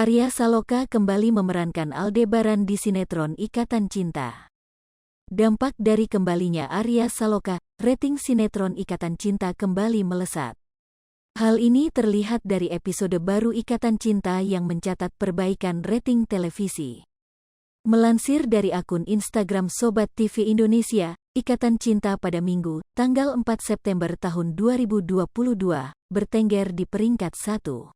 Arya Saloka kembali memerankan Aldebaran di sinetron Ikatan Cinta. Dampak dari kembalinya Arya Saloka, rating sinetron Ikatan Cinta kembali melesat. Hal ini terlihat dari episode baru Ikatan Cinta yang mencatat perbaikan rating televisi. Melansir dari akun Instagram Sobat TV Indonesia, Ikatan Cinta pada Minggu, tanggal 4 September tahun 2022, bertengger di peringkat 1.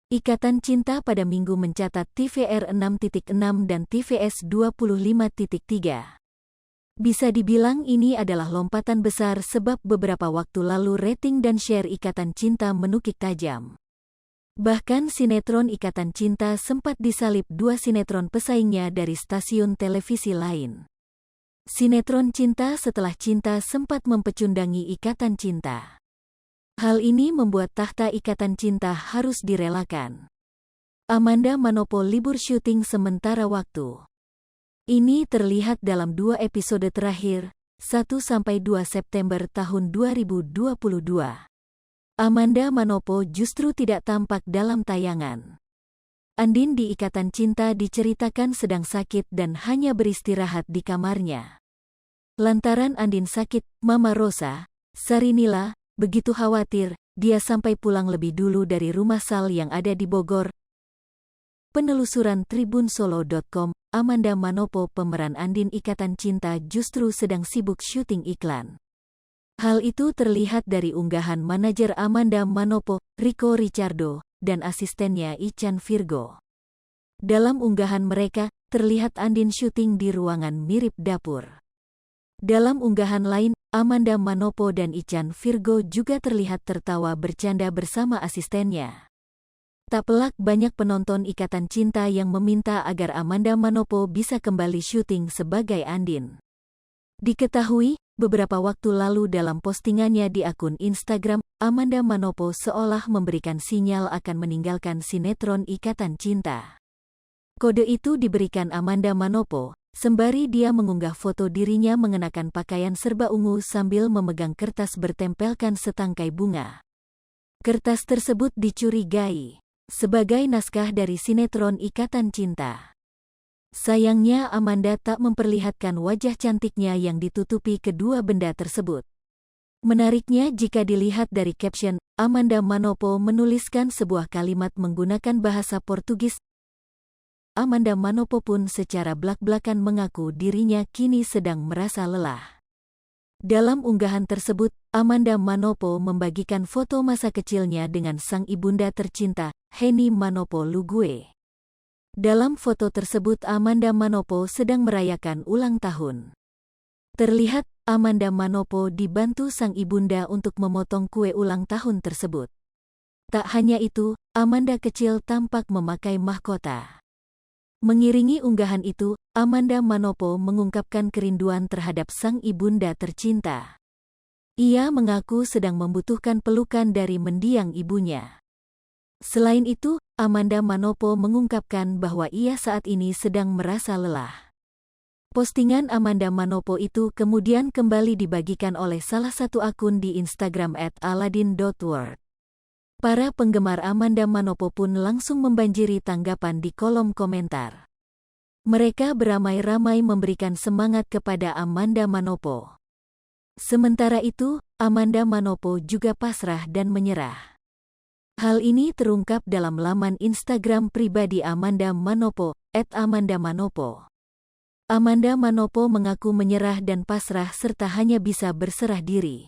Ikatan Cinta pada Minggu mencatat TVR 6.6 dan TVS 25.3. Bisa dibilang ini adalah lompatan besar sebab beberapa waktu lalu rating dan share Ikatan Cinta menukik tajam. Bahkan sinetron Ikatan Cinta sempat disalip dua sinetron pesaingnya dari stasiun televisi lain. Sinetron Cinta Setelah Cinta sempat mempecundangi Ikatan Cinta. Hal ini membuat tahta Ikatan Cinta harus direlakan. Amanda Manopo libur syuting sementara waktu. Ini terlihat dalam dua episode terakhir, 1-2 September tahun 2022. Amanda Manopo justru tidak tampak dalam tayangan. Andin di Ikatan Cinta diceritakan sedang sakit dan hanya beristirahat di kamarnya. Lantaran Andin sakit, Mama Rosa, Sarinila, begitu khawatir, dia sampai pulang lebih dulu dari rumah Sal yang ada di Bogor. Penelusuran tribunsolo.com, Amanda Manopo pemeran Andin Ikatan Cinta justru sedang sibuk syuting iklan. Hal itu terlihat dari unggahan manajer Amanda Manopo, Rico Richardo, dan asistennya Ichan Virgo. Dalam unggahan mereka, terlihat Andin syuting di ruangan mirip dapur. Dalam unggahan lain, Amanda Manopo dan Ichan Virgo juga terlihat tertawa bercanda bersama asistennya. Tak pelak banyak penonton Ikatan Cinta yang meminta agar Amanda Manopo bisa kembali syuting sebagai Andin. Diketahui, beberapa waktu lalu dalam postingannya di akun Instagram, Amanda Manopo seolah memberikan sinyal akan meninggalkan sinetron Ikatan Cinta. Kode itu diberikan Amanda Manopo, sembari dia mengunggah foto dirinya mengenakan pakaian serba ungu sambil memegang kertas bertempelkan setangkai bunga. Kertas tersebut dicurigai sebagai naskah dari sinetron Ikatan Cinta. Sayangnya Amanda tak memperlihatkan wajah cantiknya yang ditutupi kedua benda tersebut. Menariknya jika dilihat dari caption, Amanda Manopo menuliskan sebuah kalimat menggunakan bahasa Portugis. Amanda Manopo pun secara blak-blakan mengaku dirinya kini sedang merasa lelah. Dalam unggahan tersebut, Amanda Manopo membagikan foto masa kecilnya dengan sang ibunda tercinta, Henny Manopo Lugue. Dalam foto tersebut Amanda Manopo sedang merayakan ulang tahun. Terlihat, Amanda Manopo dibantu sang ibunda untuk memotong kue ulang tahun tersebut. Tak hanya itu, Amanda kecil tampak memakai mahkota. Mengiringi unggahan itu, Amanda Manopo mengungkapkan kerinduan terhadap sang ibunda tercinta. Ia mengaku sedang membutuhkan pelukan dari mendiang ibunya. Selain itu, Amanda Manopo mengungkapkan bahwa ia saat ini sedang merasa lelah. Postingan Amanda Manopo itu kemudian kembali dibagikan oleh salah satu akun di Instagram @aladin.world. Para penggemar Amanda Manopo pun langsung membanjiri tanggapan di kolom komentar. Mereka beramai-ramai memberikan semangat kepada Amanda Manopo. Sementara itu, Amanda Manopo juga pasrah dan menyerah. Hal ini terungkap dalam laman Instagram pribadi Amanda Manopo, @amandamanopo. Amanda Manopo mengaku menyerah dan pasrah serta hanya bisa berserah diri.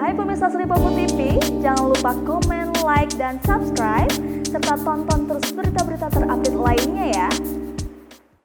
Hai pemirsa Sri Popo TV, jangan lupa komen, like, dan subscribe, serta tonton terus berita-berita terupdate lainnya ya.